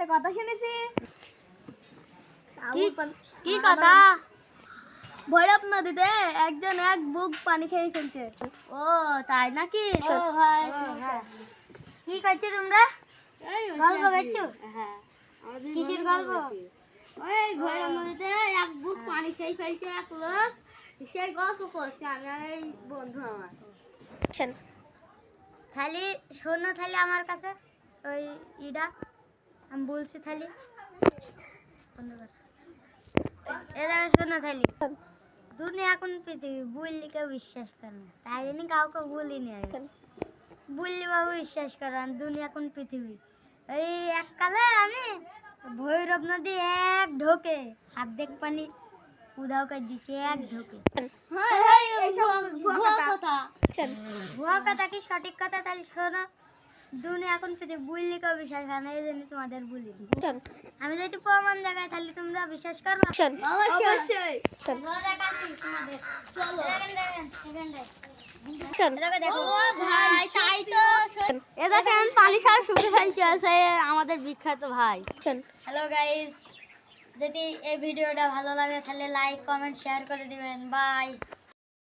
একটা কথা শুনেছি। কি কথা? ভৈরব নদীতে একজন এক বুক পানি খেয়ে ফেলছে। ও তাই নাকি? ও ভাই কি করছো তোমরা? গল্প করছো? হ্যাঁ কিসের গল্প? ওই ভৈরব নদীতে এক বুক পানি খেয়ে ফেলছে এক লোক, সেই গল্প করছে আমি আর এই বন্ধু আমার। থালি শোনো, থালি আমার কাছে ওই ইডা আমি বলছি, থালি এরা শোনো থালি। দুনিয়া এখন পৃথিবী বললি কেউ বিশ্বাস করে না, তাই জন্য কাউকে বলিনি আমি। বললি বাবু বিশ্বাস করো, দুনিয়া এখন পৃথিবী। এই এককালে আমি ভৈরব নদী এক ঢোকে হাত দেখ পানি উধাও করে দিচ্ছে এক ঢোকে। ভুয়া কথা কি সঠিক কথা? তাহলে শোনো, দুনিয়া এখন পৃথিবী বললি কেউ বিশ্বাস করে না, এই জন্য তোমাদের বলি। আমি যদি প্রমাণ দেখাই তাহলে তোমরা বিশ্বাস করবে? অবশ্যই। আমাদের বিখ্যাত ভাই। হ্যালো গাইস, যদি এই ভিডিওটা ভালো লাগে তাহলে লাইক কমেন্ট শেয়ার করে দিবেন। বাই।